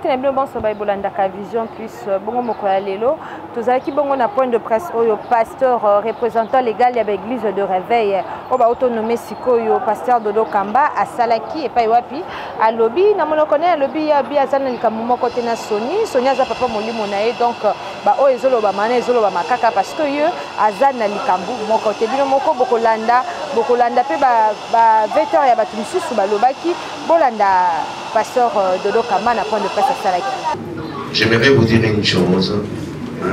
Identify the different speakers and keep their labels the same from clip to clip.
Speaker 1: na bino bonso ba bolandaka Vision Plus bongo mokola lelo tozalaki bongo na point de presse oyo pasteur représentant légal ya l'église de réveil oba autonomé sikoyo pasteur Dodo Kamba asalaki epai wapi alobi na monoko na alobi ya bi azana likambo moko te na Sonia za papa molimo na ye donc ba oyo ezoloba mana ezoloba makaka parce que yo azana likambo moko te bino moko bokolanda pe ba veteur ya batu misusu balobaki bolanda pasteur Dodo Kamba na point de presse à Salaki.
Speaker 2: J'aimerais vous dire une chose.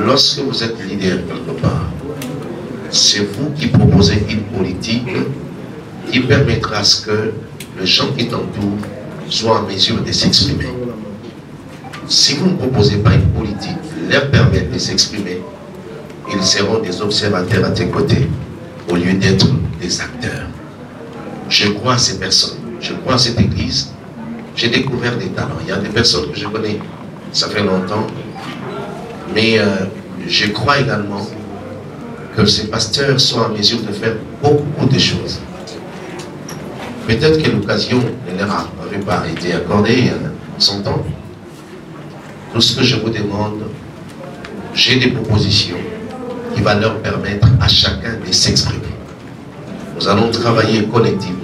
Speaker 2: Lorsque vous êtes leader quelque part, c'est vous qui proposez une politique qui permettra à ce que les gens qui t'entourent soient en mesure de s'exprimer. Si vous ne proposez pas une politique qui leur permet de s'exprimer, ils seront des observateurs à tes côtés au lieu d'être des acteurs. Je crois à ces personnes, je crois à cette église. J'ai découvert des talents. Il y a des personnes que je connais, ça fait longtemps. Mais je crois également que ces pasteurs sont en mesure de faire beaucoup de choses. Peut-être que l'occasion ne leur avait pas été accordée en son temps. Tout ce que je vous demande, j'ai des propositions qui vont leur permettre à chacun de s'exprimer. Nous allons travailler collectivement.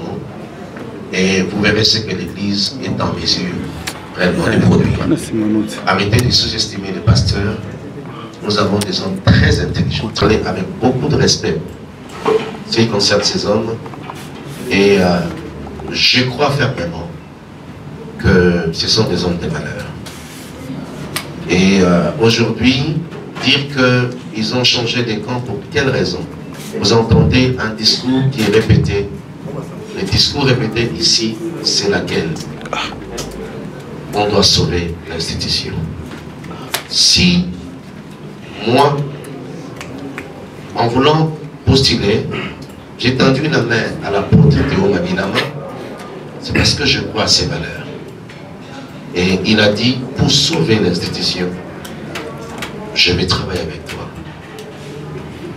Speaker 2: Et vous verrez ce que l'Église est en mesure réellement de produire. Arrêtez de sous-estimer les pasteurs. Nous avons des hommes très intelligents, avec beaucoup de respect. Ce qui concerne ces hommes. Et je crois fermement que ce sont des hommes de valeur. Et aujourd'hui, dire qu'ils ont changé de camp pour quelle raison? Vous entendez un discours qui est répété. Le discours répété ici, c'est laquelle on doit sauver l'institution. Si moi, en voulant postuler, j'ai tendu la main à l'apôtre Théo Mabilama, c'est parce que je crois à ses valeurs. Et il a dit, pour sauver l'institution, je vais travailler avec toi.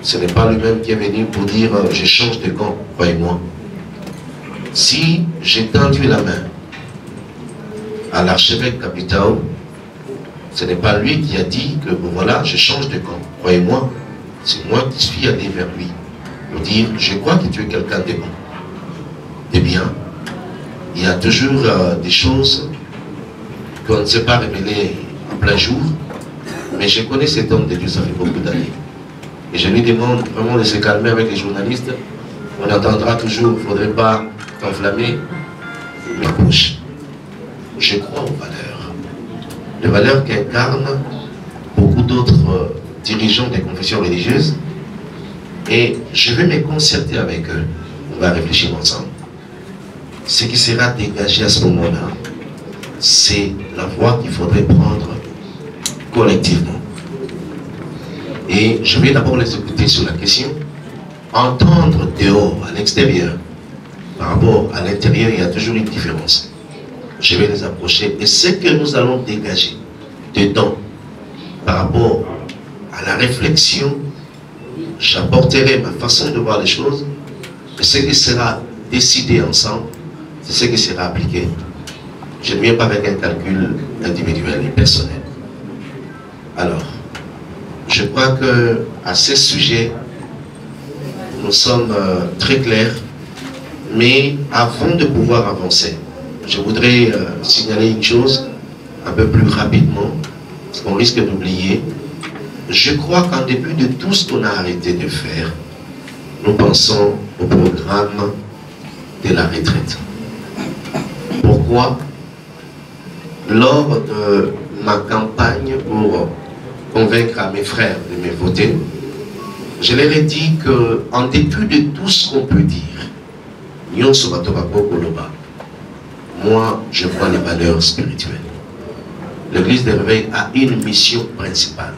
Speaker 2: Ce n'est pas lui-même qui est venu pour dire, je change de camp, croyez-moi. Si j'ai tendu la main à l'archevêque Capitao, ce n'est pas lui qui a dit que voilà, je change de camp. Croyez-moi, c'est moi qui suis allé vers lui pour dire, je crois que tu es quelqu'un de bon. Eh bien, il y a toujours des choses qu'on ne sait pas révéler en plein jour, mais je connais cet homme de Dieu, ça fait beaucoup d'années. Et je lui demande vraiment de se calmer avec les journalistes. On entendra toujours, il ne faudrait pas enflammer mes bouches. Je crois aux valeurs. Les valeurs qu'incarnent beaucoup d'autres dirigeants des confessions religieuses. Et je vais me concerter avec eux. On va réfléchir ensemble. Ce qui sera dégagé à ce moment-là, c'est la voie qu'il faudrait prendre collectivement. Et je vais d'abord les écouter sur la question. Entendre dehors, à l'extérieur, par rapport à l'intérieur, il y a toujours une différence. Je vais les approcher et ce que nous allons dégager dedans, par rapport à la réflexion, j'apporterai ma façon de voir les choses, et ce qui sera décidé ensemble, c'est ce qui sera appliqué. Je ne viens pas avec un calcul individuel et personnel. Alors, je crois que à ce sujet, nous sommes très clairs, mais avant de pouvoir avancer, je voudrais signaler une chose un peu plus rapidement, parce qu'on risque d'oublier. Je crois qu'en dépit de tout ce qu'on a arrêté de faire, nous pensons au programme de la retraite. Pourquoi? Lors de ma campagne pour convaincre à mes frères de me voter, je leur ai dit qu'en dépit de tout ce qu'on peut dire, moi, je crois les valeurs spirituelles. L'église de réveil a une mission principale,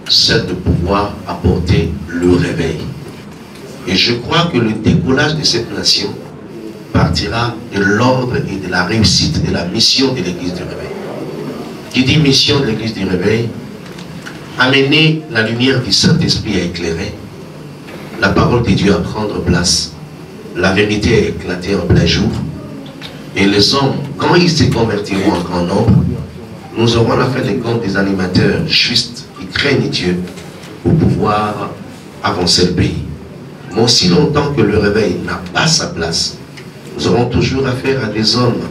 Speaker 2: celle de pouvoir apporter le réveil. Et je crois que le décollage de cette nation partira de l'ordre et de la réussite de la mission de l'église du réveil. Qui dit mission de l'église du réveil, amener la lumière du Saint-Esprit à éclairer, la parole de Dieu à prendre place, la vérité à éclater en plein jour, et les hommes, quand ils se convertiront en grand nombre, nous aurons à la fin des comptes des animateurs justes qui craignent Dieu pour pouvoir avancer le pays. Mais aussi longtemps que le réveil n'a pas sa place, nous aurons toujours affaire à des hommes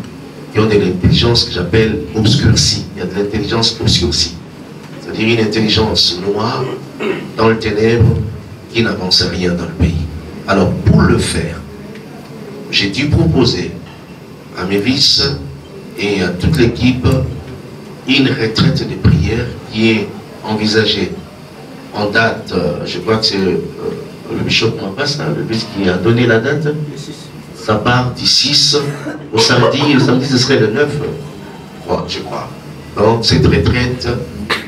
Speaker 2: qui ont de l'intelligence que j'appelle obscurcie. Il y a de l'intelligence obscurcie. C'est-à-dire une intelligence noire dans le ténèbre qui n'avance rien dans le pays. Alors pour le faire, j'ai dû proposer à mes vices et à toute l'équipe une retraite de prière qui est envisagée en date, je crois que c'est le bishop Mambassa, le bishop qui a donné la date. Ça part du 6 au samedi. Le samedi ce serait le 9, je crois. Donc cette retraite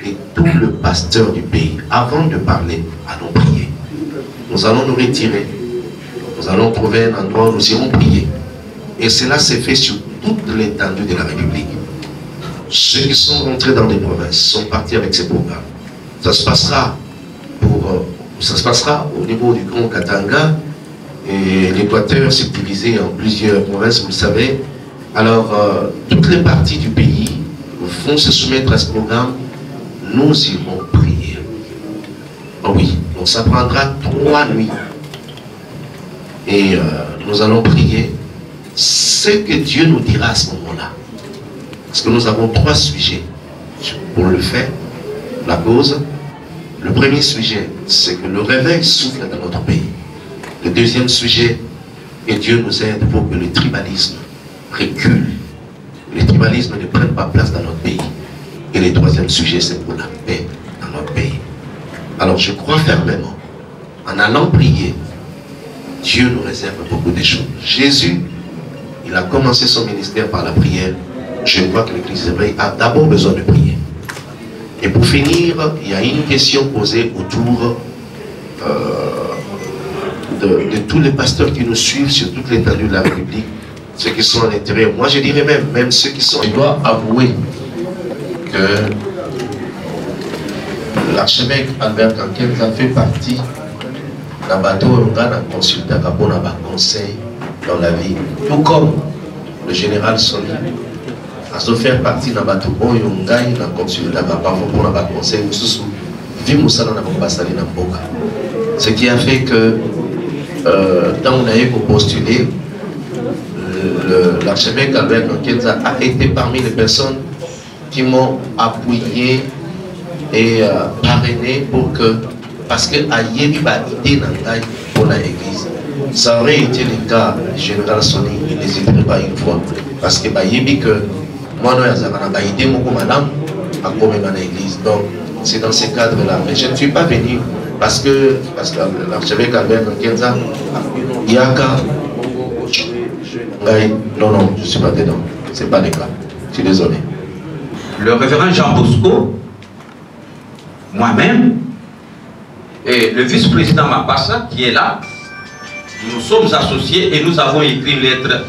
Speaker 2: et tout le pasteur du pays, avant de parler, allons prier. Nous allons nous retirer. Nous allons trouver un endroit où nous irons prier. Et cela s'est fait sur toute l'étendue de la République. Ceux qui sont rentrés dans les provinces sont partis avec ces programmes. Ça se passera au niveau du Grand Katanga. Et l'Équateur s'est divisé en plusieurs provinces, vous le savez. Alors, toutes les parties du pays vont se soumettre à ce programme. Nous irons prier. Oh oui, donc ça prendra 3 nuits. Et nous allons prier. Ce que Dieu nous dira à ce moment-là. Parce que nous avons 3 sujets pour le faire, la cause. Le premier sujet, c'est que le réveil souffle dans notre pays. Le deuxième sujet, que Dieu nous aide pour que le tribalisme recule. Le tribalisme ne prenne pas place dans notre pays. Et le troisième sujet, c'est pour la paix dans notre pays. Alors je crois fermement, en allant prier, Dieu nous réserve beaucoup de choses. Jésus, il a commencé son ministère par la prière. Je crois que l'Église hébraïque a d'abord besoin de prier. Et pour finir, il y a une question posée autour de tous les pasteurs qui nous suivent sur toute l'étendue de la République, ceux qui sont à l'intérieur. Moi, je dirais même ceux qui sont... Je dois avouer que l'archevêque Albert Kankenza fait partie d'un bateau où on a consulté pour un conseil dans la vie. Tout comme le général Soli a se faire partie d'un bateau où on a consulté pour un conseil. Ce qui a fait que quand on a eu postulé, l'archevêque Albert Kankenza a été parmi les personnes qui m'ont appuyé et parrainé pour que, parce que Ayebi va idée pour l'église. Ça aurait été le cas du général Soni, il n'hésiterait pas une fois. Parce que Ayebi que moi, je n'ai idée beaucoup madame à comme dans l'église. Donc, c'est dans ce cadre-là. Mais je ne suis pas venu parce que l'archevêque Albert Kankenza, Yaka, non, je ne suis pas dedans. Ce n'est pas le cas. Je suis désolé.
Speaker 3: Le révérend Jean Bosco, moi-même, et le vice-président Mambassa, qui est là, nous sommes associés et nous avons écrit une lettre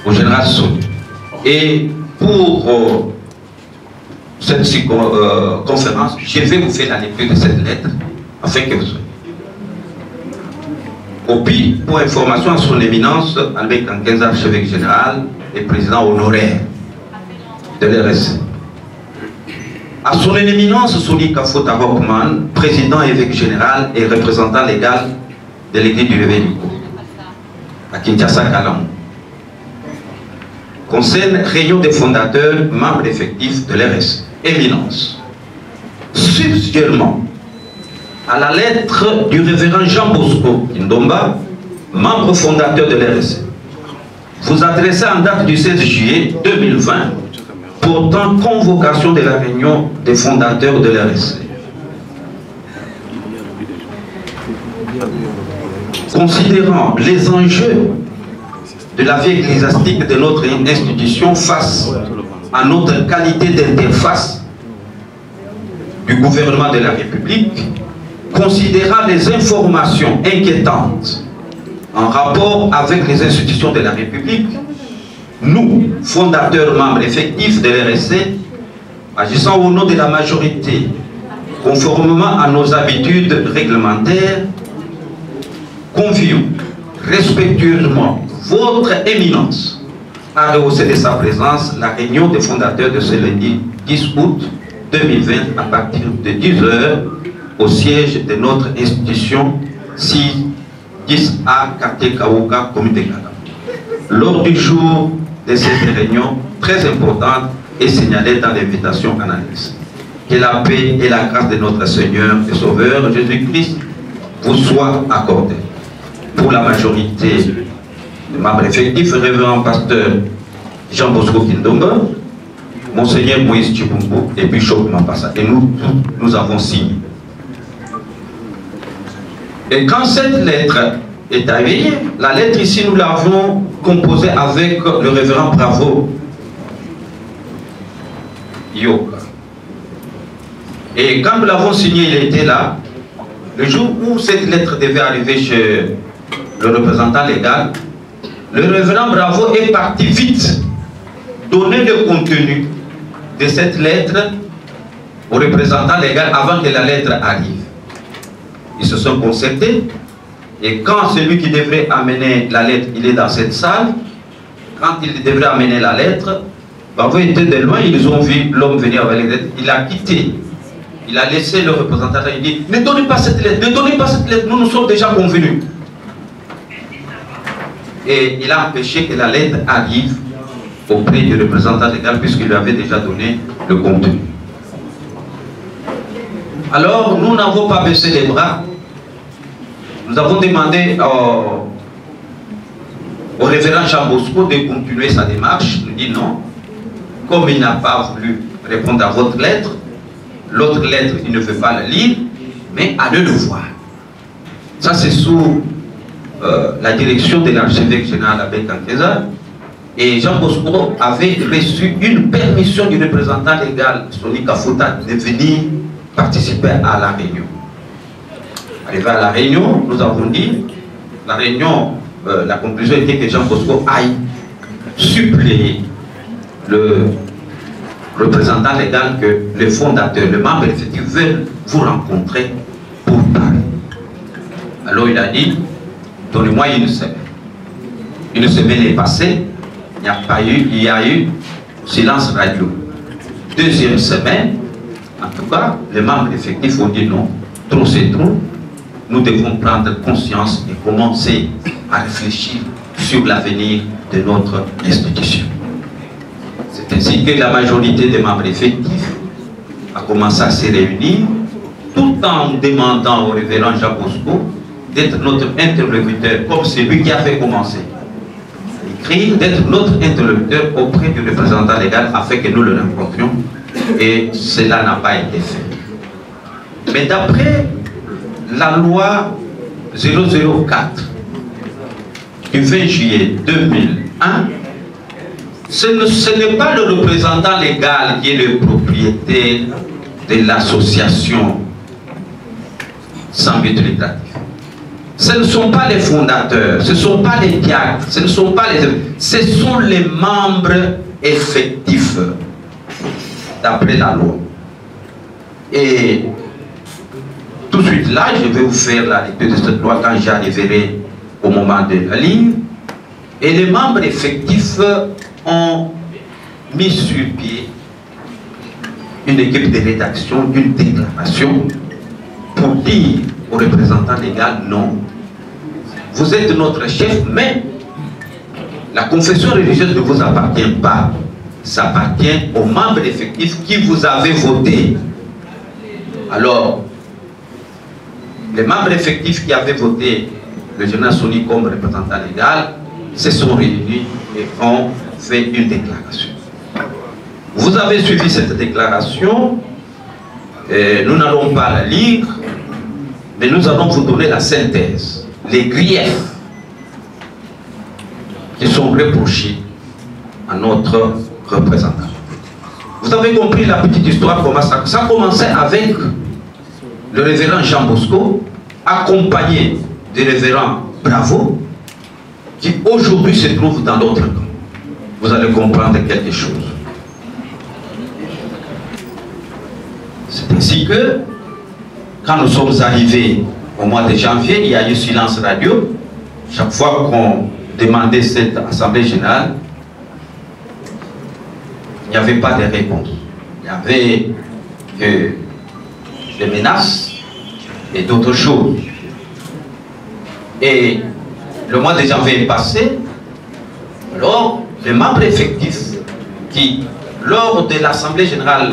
Speaker 3: au général Soni. Et pour cette conférence, je vais vous faire la lecture de cette lettre afin que vous soyez. Copie pour information à son éminence, Albert Kankenza, archevêque général et président honoraire de l'RSC. À son éminence, Soli Kafota Rockman, président évêque général et représentant légal de l'église du Réveil du Congo, à Kinshasa Kalam. Concerne réunion des fondateurs, membres effectifs de l'RSC. Éminence. Subsidiairement, à la lettre du révérend Jean Bosco Kindomba, membre fondateur de l'RSC, vous adressez en date du 16 juillet 2020 portant convocation de la réunion des fondateurs de l'RSC. Considérant les enjeux de la vie ecclésiastique de notre institution face à notre qualité d'interface du gouvernement de la République, considérant les informations inquiétantes en rapport avec les institutions de la République, nous, fondateurs membres effectifs de l'RSC, agissant au nom de la majorité, conformément à nos habitudes réglementaires, convions respectueusement votre éminence a rehaussé de sa présence la réunion des fondateurs de ce lundi 10 août 2020 à partir de 10 h au siège de notre institution 10A quartier Kaouka, commune de Gala. Lors du jour de cette réunion très importante est signalée dans l'invitation analyse. Que la paix et la grâce de notre Seigneur et Sauveur Jésus-Christ vous soient accordées. Pour la majorité des membres effectifs, révérend pasteur Jean Bosco Kindomba, Monseigneur Moïse Chibumbu et Bishop Mapassa. Et nous avons signé. Et quand cette lettre est arrivée, la lettre ici, nous l'avons composée avec le révérend Bravo Yoka. Et quand nous l'avons signé, il était là. Le jour où cette lettre devait arriver chez le représentant légal, le révérend Bravo est parti vite donner le contenu de cette lettre au représentant légal avant que la lettre arrive. Ils se sont concertés et quand celui qui devrait amener la lettre, il est dans cette salle, quand il devrait amener la lettre, Bravo était de loin, ils ont vu l'homme venir avec les lettres, il a quitté. Il a laissé le représentant, il dit, ne donnez pas cette lettre, ne donnez pas cette lettre, nous sommes déjà convenus. Et il a empêché que la lettre arrive auprès du représentant légal puisqu'il lui avait déjà donné le contenu. Alors, nous n'avons pas baissé les bras. Nous avons demandé au révérend Jean Bosco de continuer sa démarche. Il dit non. Comme il n'a pas voulu répondre à votre lettre, l'autre lettre, il ne veut pas la lire, mais allez le voir. Ça, c'est sous la direction de l'archevêque général Abbé Kankeza. Et Jean Bosco avait reçu une permission du représentant légal, Sonny Kafouta, de venir participer à la réunion. Arrivé à la réunion, nous avons dit, la réunion, la conclusion était que Jean Bosco aille suppléer le représentant légal que les fondateurs, les membres effectifs veulent vous rencontrer pour parler. Alors il a dit, donnez-moi une semaine. Une semaine est passée, il y a eu silence radio. Deuxième semaine, en tout cas, les membres effectifs ont dit non, trop c'est trop. Nous devons prendre conscience et commencer à réfléchir sur l'avenir de notre institution. C'est ainsi que la majorité des membres effectifs a commencé à se réunir, tout en demandant au révérend Jean Bosco d'être notre interlocuteur, comme celui qui avait commencé à écrire, d'être notre interlocuteur auprès du représentant légal afin que nous le rencontrions. Et cela n'a pas été fait. Mais d'après la loi 004 du 20 juillet 2001, ce n'est pas le représentant légal qui est le propriétaire de l'association sans but lucratif. Ce ne sont pas les fondateurs, ce ne sont pas les diacres, ce ne sont pas ce sont les membres effectifs d'après la loi. Et tout de suite là, je vais vous faire la lecture de cette loi quand j'arriverai au moment de la ligne. Et les membres effectifs ont mis sur pied une équipe de rédaction d'une déclaration pour dire au représentant légal non, vous êtes notre chef, mais la confession religieuse ne vous appartient pas. Ça appartient aux membres effectifs qui vous avez voté. Alors, les membres effectifs qui avaient voté le général Sonny comme représentant légal se sont réunis et ont fait une déclaration. Vous avez suivi cette déclaration, et nous n'allons pas la lire, mais nous allons vous donner la synthèse, les griefs qui sont reprochés à notre représentant. Vous avez compris la petite histoire, comment ça commençait avec le révérend Jean Bosco, accompagné du révérend Bravo, qui aujourd'hui se trouve dans l'autre camp. Vous allez comprendre quelque chose. C'est ainsi que, quand nous sommes arrivés au mois de janvier, il y a eu silence radio. Chaque fois qu'on demandait cette assemblée générale, il n'y avait pas de réponse. Il y avait des menaces et d'autres choses. Et le mois de janvier est passé, alors les membres effectifs qui, lors de l'Assemblée générale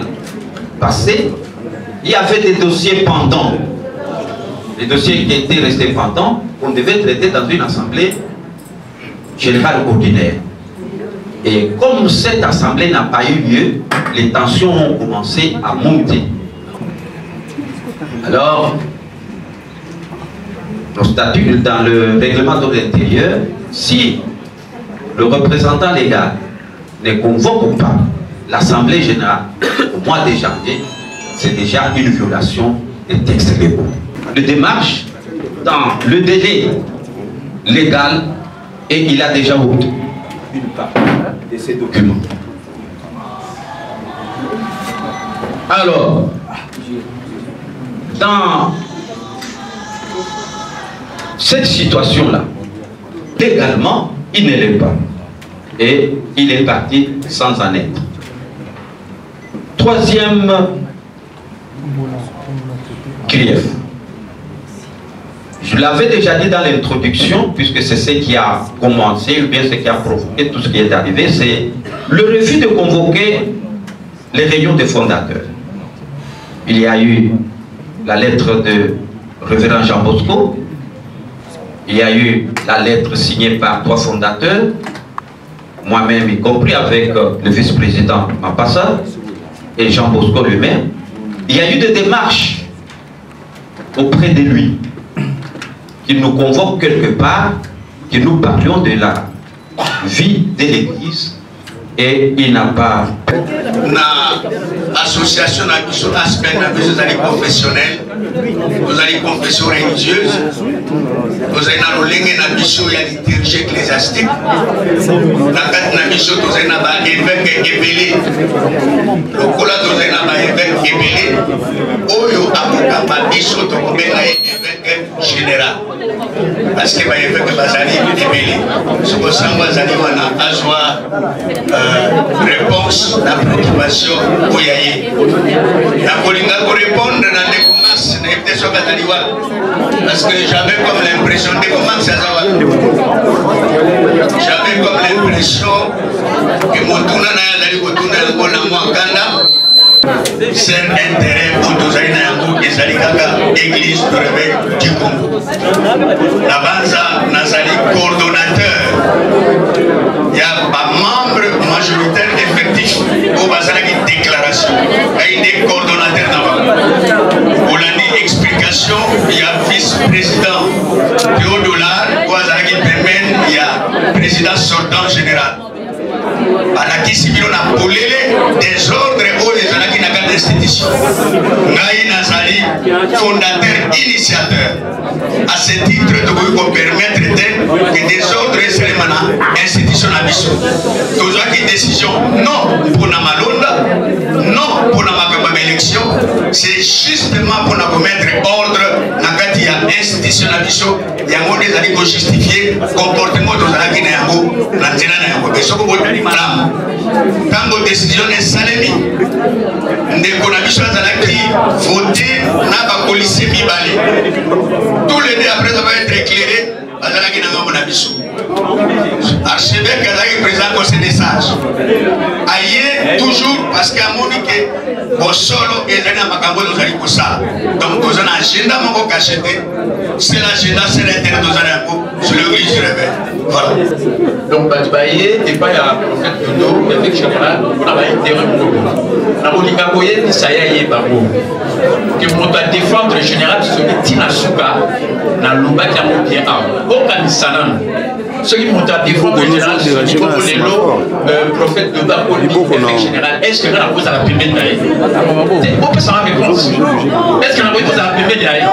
Speaker 3: passée, il y avait des dossiers pendants. Les dossiers qui étaient restés pendants, on devait traiter dans une Assemblée générale ordinaire. Et comme cette Assemblée n'a pas eu lieu, les tensions ont commencé à monter. Alors, nos statuts dans le règlement d'ordre intérieur, si le représentant légal ne convoque pas l'Assemblée générale au mois de janvier, c'est déjà une violation des textes légaux. La démarche dans le délai légal et il a déjà obtenu une partie de ces documents. Alors, dans cette situation-là, légalement, il ne l'est pas. Et il est parti sans en être. Troisième grief. Je l'avais déjà dit dans l'introduction, puisque c'est ce qui a commencé, ou bien ce qui a provoqué tout ce qui est arrivé, c'est le refus de convoquer les réunions des fondateurs. Il y a eu la lettre de révérend Jean Bosco, il y a eu la lettre signée par 3 fondateurs, moi-même y compris avec le vice-président Mapassa et Jean Bosco lui-même. Il y a eu des démarches auprès de lui, qu'il nous convoque quelque part, que nous parlions de la vie de l'Église, et il n'a pas...
Speaker 4: L'association a aspect de confessionnelle, vous allez confession religieuse, vous allez dans le lingue na mission ya liturgie ecclésiastique, na mission vous allez na évêque ébélé, le cola vous allez na évêque ébélé, oyo akoka ba mission to kobenga évêque général, parce que ba évêque bazali ébélé, ce que ça bazali wana azwa réponse na préoccupation oyaye. Na kolinga ko répondre na décommence na été sur Kataliwa parce que j'avais comme l'impression décommence ça va. J'avais comme l'impression que motuna na yali kotuna ko na mwakanda c'est un intérêt pour tous les gens qui sont l'église de réveil du Congo. La banza nazali coordonnateur. Il y a pas membre majoritaire effectif au bazar qui déclaration. Il y a des coordonnateurs d'abord. Pour l'année explication, il y a vice-président Théo Dollar, qui permet, il y a président sortant général. Alaki Sibilo na polele des ordres ou des alaki na carte d'institution. Ngai Nazali, fondateur, initiateur. À ce titre, nous pouvons permettre que des ordres seulement na institution na biso. Tous qui décision non pour na malonda, non pour na makamba élection, c'est justement pour na mettre ordre na kati ya institution na biso. Yango des alaki ko justifier comportement dos alaki na yango na tena na yango. Besoko botali malam. Tango décision est salemi, ndeko na biso azalaki voté na ba policier mibale. Tous les deux après avoir été éclairé, azalaki na ngambo na biso. Archevêque azalaki président conseil des sages. Aye toujours parce qu'à Monique Bosolo ezali na makambo ozali kosala. Donc toza na agenda moko cacheté. C'est l'agenda, c'est l'intérêt de sur l'église du réveil. Voilà.
Speaker 5: Donc, Batubaye, et pas la prophète Dodo, l'évêque général, on a intérêt pour nous. On a Molikaboye, Nisaya Yebabo. Que mon défendre le général, c'est le Tina Souka, dans l'Ouba qui a mon bien à. Aucun Sanan. Ceux qui m'ont défendre le général, c'est le prophète Dodo, l'évêque général. Est-ce que la pose à la pimée d'ailleurs? On peut s'en réponse. Est-ce que la pose à la pimée d'ailleurs?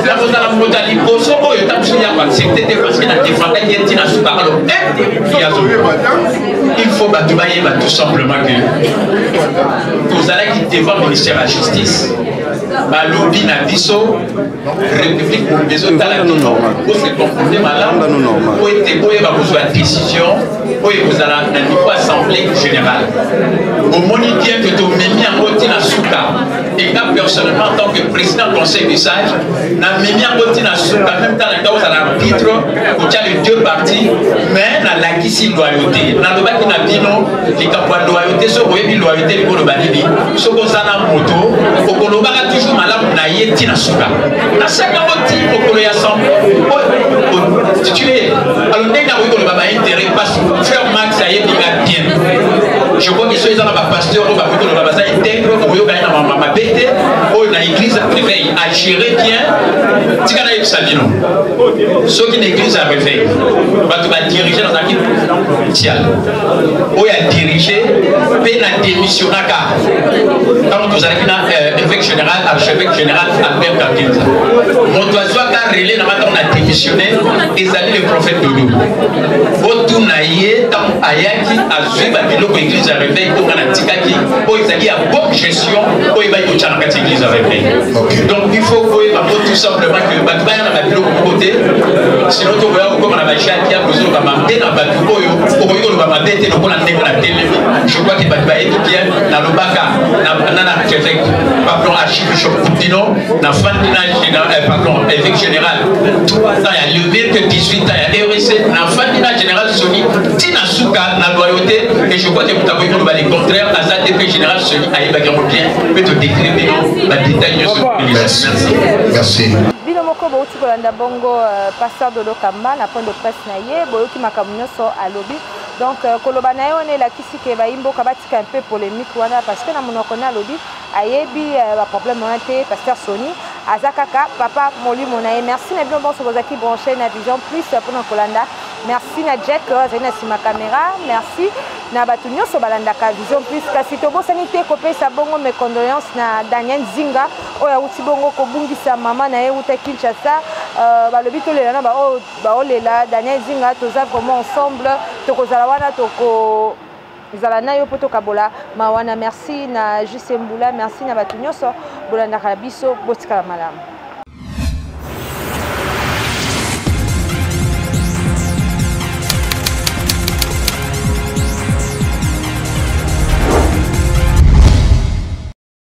Speaker 5: La pose à la modalité, c'était parce qu'il a défendu Tina Souka. Alors, il faut Batubaye tout simplement que vous allez qui défend le ministère de la Justice. balobi na biso république mobiso tala bino po se comporter malamu po ete boyeba kozwa décision oyo ekozala na niveau assemblée générale omoni bien que tomemi yango ntina suka eka personnellement en tant que président conseil du sage namemi yango ntina suka même temps nanga ozala arbitre kotia les deux partis mais nalakisi loyauté nalobaki na bino likambo ya loyauté soki oyebi loyauté likoloba nini soki oza na moto okolobaka toujours malamu na ye ntina suka nasaka moti mokolo ya titulé alors ndenge nakoki koloba baintérêt parce que frère Max ayebinga bien je crois que soki eza na bapasteur oyo bakoki koloba baza intègre okoyokani na mabe te oyo na église ya réveil agérer bien tika nayebisa bino soki na église ya réveil bato badirige nazalaki tial oyo adirige mpe na démissionnaka ntango tozalaki na évêque général archevêque général Albert Kakinza moto azwaka relais na matango na démissionné ezali le prophète Dodo otuna ye ntango ayaki azwi babiloko église ya réveil tonga na tikaki oyo ezali ya bonne gestion oyo ebaki kotya na kati ya église ya réveil donc il faut koyeba ngo tout simplement que bato baya na babiloko moko te sinon tokoya kokoma na bajaki ya kozoloba mabe na bato oyo okoki koloba mabe te lokola ndenge na telemi je crois que bato bayebi bien nalobaka na archevêque pardon archibishop Koutino na fandi na pardon évêque général 3 ans ya levé que 18 ans ya RC na fandi na général Soni tina suka na loyauté et je crois que vous avez dit le contraire à ça que général Soni ayebaki bien peut te décrire la détail de ce
Speaker 2: merci.
Speaker 1: Bino moko bouti kolanda bongo pasteur Dodo Kamba na point de presse na ye boyoki makambo nyonso alobi donc koloba na ye on elakisi ke bayimboka batika un peu polémique wana parce que na monoko na alobi ayebi baproblème wana te pasteur Soni aza kaka papa molimo na ye merci na bino bonso bozaki branché na Vision Plus mpona kolanda merci na Jack azali na nsima caméra merci na bato nyonso balandaka Vision Plus kasi tobosani te kopesa bongo mes condoléances na Daniel Zinga oyo awuti bongo kobungisa mama na ye wuta Kinshasa balobi tolela na baolela Daniel Zinga toza vraiment ensemble tokozala wana tokozala na yo mpo tokabola mawana merci na Juste Mbula merci na bato nyonso bolandaka biso botikala malamu